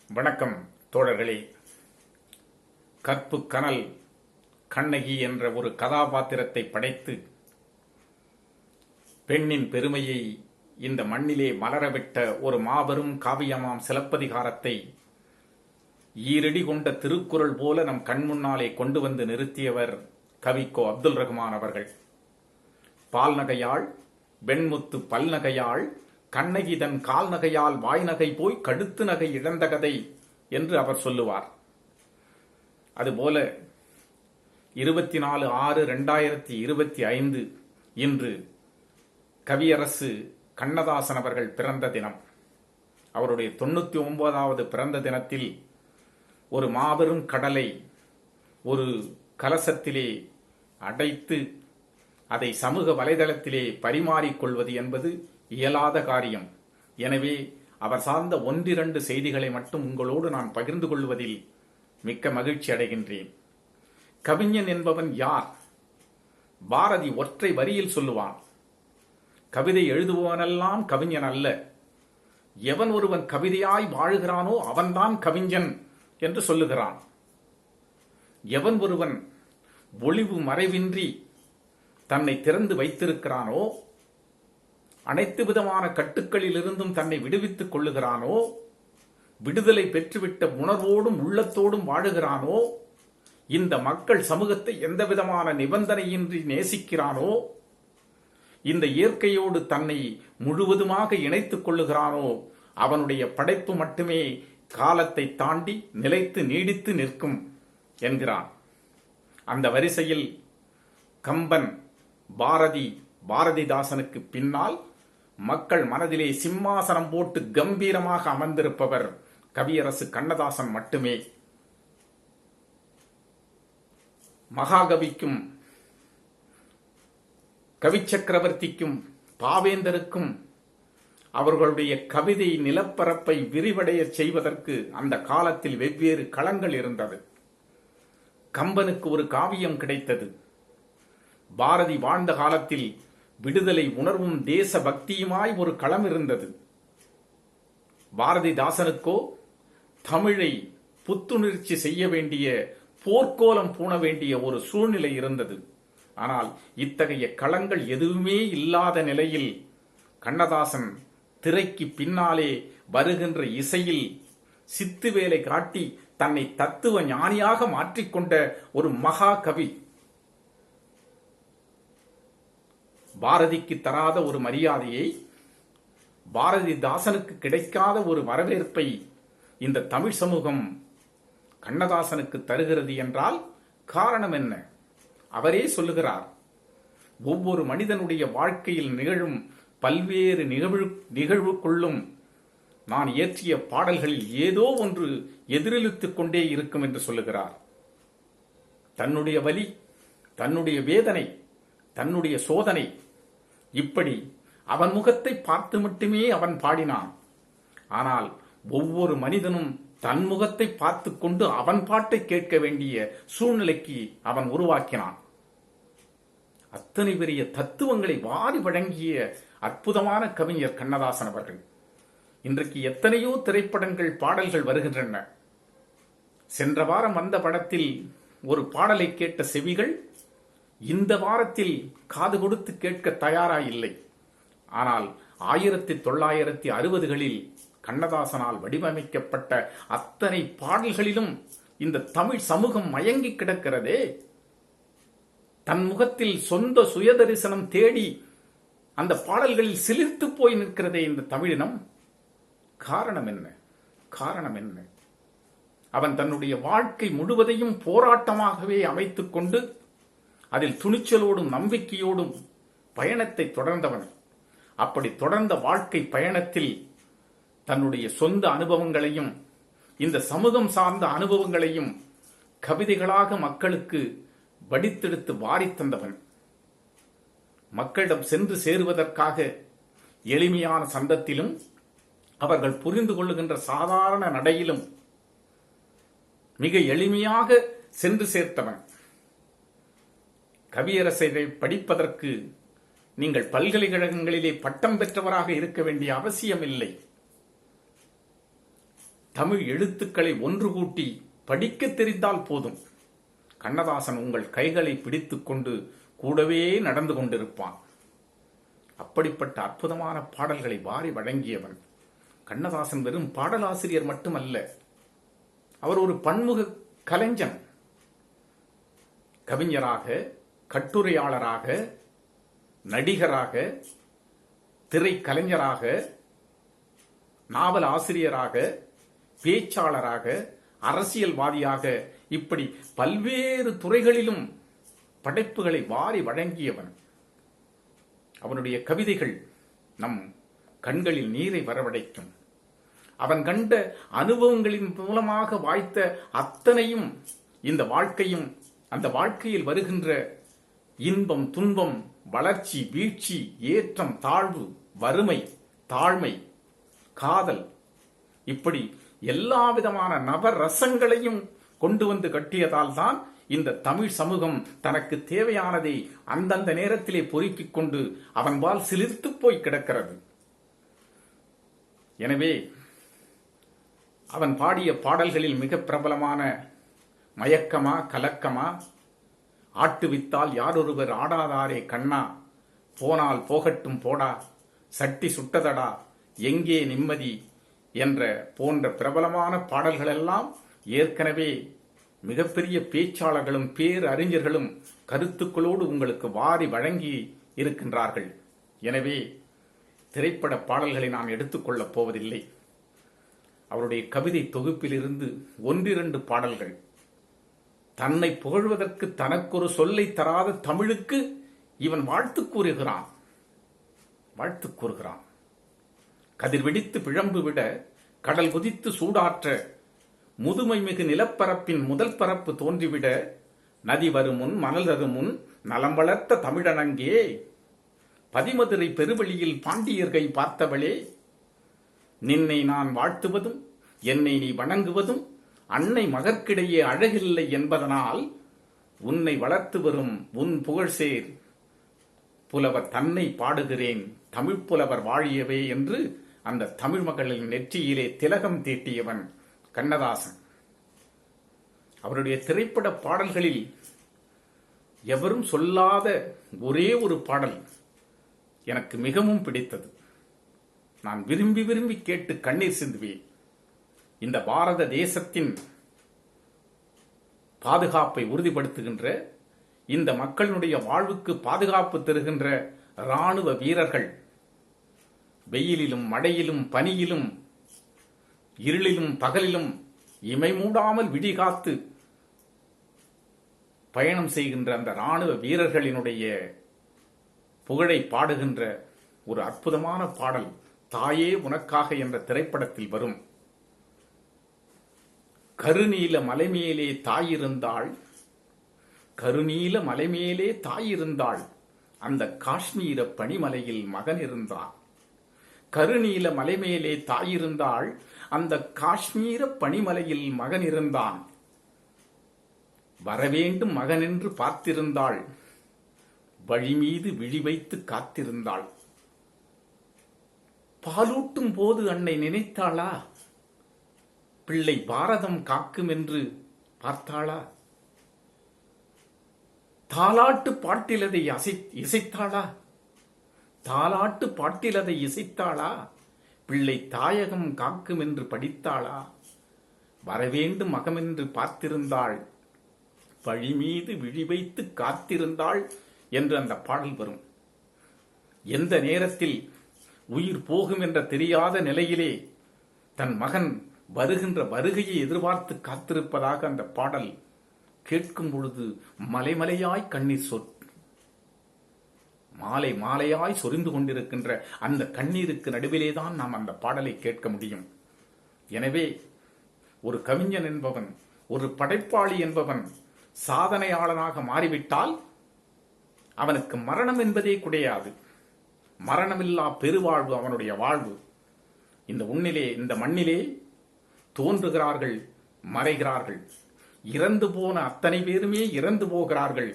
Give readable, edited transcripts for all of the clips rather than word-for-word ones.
வணக்கம் தோழர்களே. கற்பு கனல் கண்ணகி என்ற ஒரு கதாபாத்திரத்தை படைத்து பெண்ணின் பெருமையை இந்த மண்ணிலே மலரவிட்ட ஒரு மாபெரும் காவியமாம் சிலப்பதிகாரத்தை ஈரடி கொண்ட திருக்குறள் போல நம் கண்முன்னாலே கொண்டு வந்து நிறுத்தியவர் கவிக்கோ அப்துல் ரஹ்மான் அவர்கள். பால்நகையாள் வெண்முத்து பல்நகையாள் கண்ணகி தன் கால்நகையால் வாய்நகை போய் கடுத்து நகை இழந்த கதை என்று அவர் சொல்லுவார். அதுபோல 24/6/2025 இன்று கவியரசு கண்ணதாசன் அவர்கள் பிறந்த தினம். அவருடைய 99வது பிறந்த தினத்தில் ஒரு மாபெரும் கடலை ஒரு கலசத்திலே அடைத்து அதை சமூக வலைதளத்திலே பரிமாறிக்கொள்வது என்பது இயலாத காரியம். எனவே அவர் சார்ந்த ஒன்றிரண்டு செய்திகளை மட்டும் உங்களோடு நான் பகிர்ந்து கொள்வதில் மிக்க மகிழ்ச்சி அடைகின்றேன். கவிஞன் என்பவன் யார்? பாரதி ஒற்றை வரியில் சொல்லுவான், கவிதை எழுதுபவனெல்லாம் கவிஞன் அல்ல, எவன் ஒருவன் கவிதையாய் வாழுகிறானோ அவன்தான் கவிஞன் என்று சொல்லுகிறான். எவன் ஒருவன் ஒளிவு மறைவின்றி தன்னை திறந்து வைத்திருக்கிறானோ, அனைத்து விதமான கட்டுக்களில் இருந்தும் தன்னை விடுவித்துக் கொள்ளுகிறானோ, விடுதலை பெற்றுவிட்ட உணர்வோடும் உள்ளத்தோடும் வாழுகிறானோ, இந்த மக்கள் சமூகத்தை எந்த விதமான நிபந்தனையின்றி நேசிக்கிறானோ, இந்த இயற்கையோடு தன்னை முழுவதுமாக இணைத்துக் கொள்ளுகிறானோ, அவனுடைய படைப்பு மட்டுமே காலத்தை தாண்டி நிலைத்து நீடித்து நிற்கும் என்கிறான். அந்த வரிசையில் கம்பன், பாரதிதாசனுக்கு பின்னால் மக்கள் மனதிலே சிம்மாசனம் போட்டு கம்பீரமாக அமர்ந்திருப்பவர் கவியரசு கண்ணதாசன் மட்டுமே. மகாகவிக்கும் கவி சக்கரவர்த்திக்கும் பாவேந்தருக்கும் அவர்களுடைய கவிதை நிலப்பரப்பை விரிவடைய செய்வதற்கு அந்த காலத்தில் வெவ்வேறு களங்கள் இருந்தது. கம்பனுக்கு ஒரு காவியம் கிடைத்தது. பாரதி வாழ்ந்த காலத்தில் விடுதலை உணர்வும் தேச பக்தியுமாய் ஒரு களம் இருந்தது. பாரதிதாசனுக்கோ தமிழை புத்துணர்ச்சி செய்ய வேண்டிய, போர்க்கோலம் பூண வேண்டிய ஒரு சூழ்நிலை இருந்தது. ஆனால் இத்தகைய களங்கள் எதுவுமே இல்லாத நிலையில் கண்ணதாசன் திரைக்கு பின்னாலே வருகின்ற இசையில் சித்து வேலை காட்டி தன்னை தத்துவ ஞானியாக மாற்றிக்கொண்ட ஒரு மகா கவி. பாரதிக்கு தராத ஒரு மரியாதையை, பாரதிதாசனுக்கு கிடைக்காத ஒரு வரவேற்பை இந்த தமிழ் சமூகம் கண்ணதாசனுக்கு தருகிறது என்றால் காரணம் என்ன? அவரே சொல்லுகிறார், ஒவ்வொரு மனிதனுடைய வாழ்க்கையில் நிகழும் பல்வேறு நிகழ்வுக்குள்ளும் நான் இயற்றிய பாடல்களில் ஏதோ ஒன்று எதிரொலித்துக் கொண்டே இருக்கும் என்று சொல்லுகிறார். தன்னுடைய வலி, தன்னுடைய வேதனை, தன்னுடைய சோதனை, இப்படி அவன் முகத்தை பார்த்து மட்டுமே அவன் பாடினான். ஆனால் ஒவ்வொரு மனிதனும் தன் முகத்தை பார்த்து கொண்டு அவன் பாட்டை கேட்க வேண்டிய சூழ்நிலைக்கு அவன் உருவாக்கினான். அத்தனை பெரிய தத்துவங்களை வாரி வழங்கிய அற்புதமான கவிஞர் கண்ணதாசன் அவர்கள். இன்றைக்கு எத்தனையோ திரைப்படங்கள், பாடல்கள் வருகின்றன. சென்ற வாரம் வந்த படத்தில் ஒரு பாடலை கேட்ட செவிகள் இந்த வாரத்தில் காது கொடுத்து கேட்க தயாராயில்லை. ஆனால் 1960களில் கண்ணதாசனால் வடிவமைக்கப்பட்ட அத்தனை பாடல்களிலும் இந்த தமிழ் சமூகம் மயங்கி கிடக்கிறதே. தன் முகத்தில் சொந்த சுயதரிசனம் தேடி அந்த பாடல்களில் சிலிர்த்து போய் நிற்கிறதே இந்த தமிழினம். காரணம் என்ன? காரணம் என்ன? அவன் தன்னுடைய வாழ்க்கை முழுவதையும் போராட்டமாகவே அமைத்துக் கொண்டு அதில் துணிச்சலோடும் நம்பிக்கையோடும் பயணத்தை தொடர்ந்தவன். அப்படி தொடர்ந்த வாழ்க்கை பயணத்தில் தன்னுடைய சொந்த அனுபவங்களையும் இந்த சமூகம் சார்ந்த அனுபவங்களையும் கவிதைகளாக மக்களுக்கு வடித்தெடுத்து வாரி தந்தவன். மக்களிடம் சென்று சேருவதற்காக எளிமையான சந்தத்திலும் அவர்கள் புரிந்து கொள்ளுகின்ற சாதாரண நடையிலும் மிக எளிமையாக சென்று சேர்த்தவன். கவியரசை படிப்பதற்கு நீங்கள் பல்கலைக்கழகங்களிலே பட்டம் பெற்றவராக இருக்க வேண்டிய அவசியம் இல்லை. தமிழ் எழுத்துக்களை ஒன்று கூட்டி படிக்க தெரிந்தால் போதும், கண்ணதாசன் உங்கள் கைகளை பிடித்துக் கொண்டு கூடவே நடந்து கொண்டிருப்பான். அப்படிப்பட்ட அற்புதமான பாடல்களை வாரி வழங்கியவன் கண்ணதாசன். வெறும் பாடலாசிரியர் மட்டுமல்ல, அவர் ஒரு பன்முக கலைஞன். கவிஞராக, கட்டுரையாளராக, நடிகராக, திரைக்கலைஞராக, நாவல் ஆசிரியராக, பேச்சாளராக, அரசியல்வாதியாக, இப்படி பல்வேறு துறைகளிலும் படைப்புகளை வாரி வழங்கியவன். அவனுடைய கவிதைகள் நம் கண்களில் நீரை வரவழைக்கும். அவன் கண்ட அனுபவங்களின் மூலமாக வாய்த்த அத்தனையும் இந்த வாழ்க்கையும், அந்த வாழ்க்கையில் வருகின்ற இன்பம், துன்பம், வளர்ச்சி, வீழ்ச்சி, ஏற்றம், தாழ்வு, வறுமை, தாழ்மை, காதல், இப்படி எல்லா விதமான நவரசங்களையும் கொண்டு வந்து கட்டியதால் தான் இந்த தமிழ் சமூகம் தனக்கு தேவையானதை அந்தந்த நேரத்திலே பொறுக்கிக் கொண்டு அவன்பால் சிலிர்த்து போய் கிடக்கிறது. எனவே அவன் பாடிய பாடல்களில் மிக பிரபலமான மயக்கமா, கலக்கமா, ஆட்டுவித்தால் யாரொருவர் ஆடாதாரே கண்ணா, போனால் போகட்டும் போடா, சட்டி சுட்டதடா, எங்கே நிம்மதி என்ற போன்ற பிரபலமான பாடல்களெல்லாம் ஏற்கனவே மிகப்பெரிய பேச்சாளர்களும் பேரறிஞர்களும் கருத்துக்களோடு உங்களுக்கு வாரி வழங்கி இருக்கின்றார்கள். எனவே திரைப்பட பாடல்களை நான் எடுத்துக்கொள்ளப் போவதில்லை. அவருடைய கவிதை தொகுப்பிலிருந்து ஒன்றிரண்டு பாடல்கள். தன்னை புகழ்வதற்கு தனக்கொரு சொல்லை தராத தமிழுக்கு இவன் வாழ்த்து கூறுகிறான். கதிர் வெடித்து பிழம்பு விட, கடல் குதித்து சூடாற்ற, முதுமை மிகு நிலப்பரப்பின் முதல் பரப்பு தோன்றிவிட, நதி வருமுன் மணல் தருமுன் நலம் வளர்த்த தமிழனங்கே, பதிமதுரை பெருவெளியில் பாண்டியர்கை பார்த்தவளே, நின்னை நான் வாழ்த்துவதும் என்னை நீ வணங்குவதும் அன்னை மகற்கிடையே அழகில்லை என்பதனால், உன்னை வளர்த்து வரும் உன் புகழ்சேர் புலவர் தன்னை பாடுகிறேன் தமிழ் புலவர் வாழியவே என்று அந்த தமிழ் மகளின் நெற்றியிலே திலகம் தீட்டியவன் கண்ணதாசன். அவருடைய திரைப்பட பாடல்களில் எவரும் சொல்லாத ஒரே ஒரு பாடல் எனக்கு மிகவும் பிடித்தது. நான் விரும்பி விரும்பி கேட்டு கண்ணீர் சிந்துவேன். இந்த பாரத தேசத்தின் பாதுகாப்பை உறுதிப்படுத்துகின்ற, இந்த மக்களுடைய வாழ்வுக்கு பாதுகாப்பு தருகின்ற இராணுவ வீரர்கள் வெயிலிலும் மழையிலும் பனியிலும் இருளிலும் பகலிலும் இமை மூடாமல் விடிகாத்து பயணம் செய்கின்ற அந்த இராணுவ வீரர்களினுடைய புகழை பாடுகின்ற ஒரு அற்புதமான பாடல் தாயே உனக்காக என்ற திரைப்படத்தில் வரும். கருநீல மலைமேலே தாயிருந்தாள், கருநீல மலைமேலே தாயிருந்தாள், அந்த காஷ்மீர பனிமலையில் மகன் இருந்தான். கருநீல மலைமேலே தாயிருந்தாள், அந்த காஷ்மீர பனிமலையில் மகன் இருந்தான். வரவேண்டும் மகன் என்று பார்த்திருந்தாள், வழிமீது விழி வைத்து காத்திருந்தாள். பாலூட்டும் போது அன்னை நினைத்தாளா, பிள்ளை பாரதம் காக்கும் என்று பார்த்தாளா? தாலாட்டு பாட்டிலதை இசைத்தாளா? தாலாட்டு பாட்டிலதை இசைத்தாளா? பிள்ளை தாயகம் காக்கும் என்று படித்தாளா? வரவேண்டும் மகமென்று பார்த்திருந்தாள், வழிமீது விழி வைத்து காத்திருந்தாள் என்று அந்த பாடல் வரும். எந்த நேரத்தில் உயிர் போகும் என்ற தெரியாத நிலையிலே தன் மகன் வருகின்ற வருகையை எதிர்பார்த்து காத்திருப்பதாக அந்த பாடல் கேட்கும் பொழுது மலைமலையாய் கண்ணீர் மாலை மாலையாய் சொரிந்து கொண்டிருக்கின்ற அந்த கண்ணீருக்கு நடுவிலேதான் நாம் அந்த பாடலை கேட்க முடியும். எனவே ஒரு கவிஞன் என்பவன், ஒரு படைப்பாளி என்பவன் சாதனையாளனாக மாறிவிட்டால் அவனுக்கு மரணம் என்பதே கிடையாது. மரணமில்லா பெருவாழ்வு அவனுடைய வாழ்வு. இந்த மண்ணிலே தோன்றுகிறார்கள், மறைகிறார்கள். இறந்து போன அத்தனை பேருமே இறந்து போகிறார்கள்.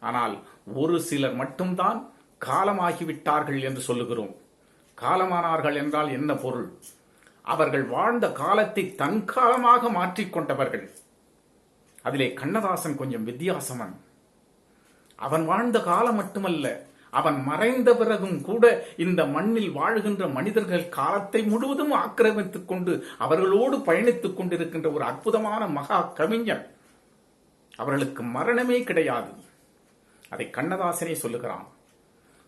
ஆனால் ஒரு சிலர் மட்டும்தான் காலமாகிவிட்டார்கள் என்று சொல்லுகிறோம். காலமானார்கள் என்றால் என்ன பொருள்? அவர்கள் வாழ்ந்த காலத்தை தன் காலமாக மாற்றிக்கொண்டவர்கள். அதிலே கண்ணதாசன் கொஞ்சம் வித்தியாசமன். அவன் வாழ்ந்த காலம் மட்டுமல்ல, அவன் மறைந்த பிறகும் கூட இந்த மண்ணில் வாழ்கின்ற மனிதர்கள் காலத்தை முழுவதும் ஆக்கிரமித்துக் கொண்டு அவர்களோடு பயணித்துக் கொண்டிருக்கின்ற ஒரு அற்புதமான மகா கவிஞன். அவர்களுக்கு மரணமே கிடையாது. அதை கண்ணதாசனே சொல்லுகிறான்.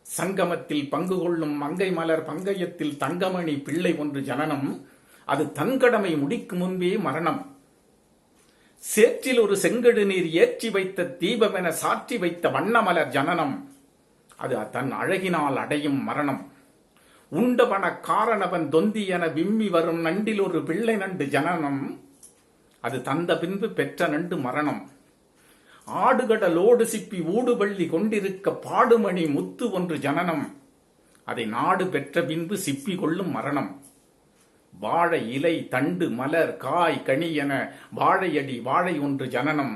சங்கமத்தில் பங்கு கொள்ளும் மங்கை மலர் பங்கயத்தில் தங்கமணி பிள்ளை ஒன்று ஜனனம், அது தன்கடமை முடிக்கும் முன்பே மரணம். சேற்றில் ஒரு செங்கடு நீர் ஏற்றி வைத்த தீபம் என சாற்றி வைத்த வண்ணமலர் ஜனனம், அது தன் அழகினால் அடையும் மரணம். உண்டவன காரணவன் தொந்தி என விம்மி வரும் நண்டில் ஒரு பிள்ளை நண்டு ஜனனம், அது தந்த பின்பு பெற்ற நண்டு மரணம். ஆடுகடலோடு சிப்பி ஊடுபள்ளி கொண்டிருக்க பாடுமணி முத்து ஒன்று ஜனனம், அதை நாடு பெற்ற பின்பு சிப்பி கொள்ளும் மரணம். வாழை இலை தண்டு மலர் காய் கனி என வாழையடி வாழை ஒன்று ஜனனம்,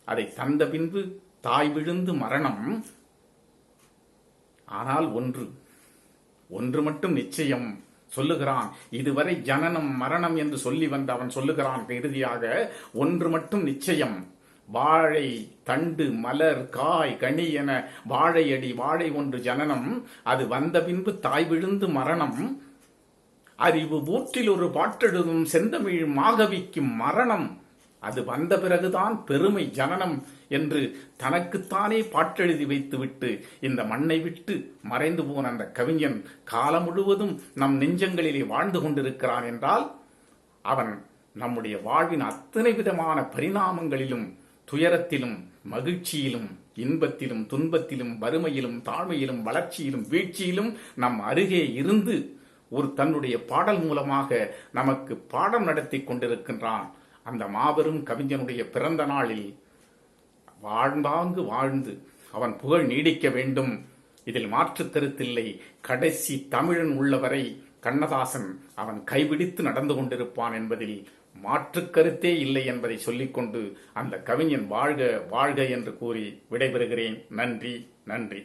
அதை தந்த பின்பு தாய் விழுந்து மரணம். ஆனால் ஒன்று மட்டும் நிச்சயம் சொல்லுகிறான். இதுவரை ஜனனம் மரணம் என்று சொல்லி வந்த அவன் சொல்லுகிறான் இறுதியாக, ஒன்று மட்டும் நிச்சயம். வாழை தண்டு மலர் காய் கனி என வாழையடி வாழை ஒன்று ஜனனம், அது வந்த பின்பு தாய் விழுந்து மரணம். அறிவு ஊற்றில் ஒரு பாட்டெழுதும் செந்தமிழ் மாகவிக்கும் மரணம், அது வந்த பிறகுதான் பெருமை ஜனனம் என்று தனக்குத்தானே பாட்டெழுதி வைத்துவிட்டு இந்த மண்ணை விட்டு மறைந்து போன அந்த கவிஞன் காலம் முழுவதும் நம் நெஞ்சங்களிலே வாழ்ந்து கொண்டிருக்கிறான் என்றால், அவன் நம்முடைய வாழ்வின் அத்தனை விதமான பரிணாமங்களிலும், துயரத்திலும், மகிழ்ச்சியிலும், இன்பத்திலும், துன்பத்திலும், வறுமையிலும், தாழ்மையிலும், வளர்ச்சியிலும், வீழ்ச்சியிலும் நம் அருகே இருந்து ஒரு தன்னுடைய பாடல் மூலமாக நமக்கு பாடம் நடத்தி கொண்டிருக்கின்றான். அந்த மாபெரும் கவிஞனுடைய பிறந்த நாளில் வாழ்ந்தாங்கு வாழ்ந்து அவன் புகழ் நீடிக்க வேண்டும். இதில் மாற்று கருத்தில்லை. கடைசி தமிழன் உள்ளவரை கண்ணதாசன் அவன் கைபிடித்து நடந்து கொண்டிருப்பான் என்பதில் மாற்று கருத்தே இல்லை என்பதை சொல்லிக்கொண்டு அந்த கவிஞன் வாழ்க வாழ்க என்று கூறி விடைபெறுகிறேன். நன்றி, நன்றி.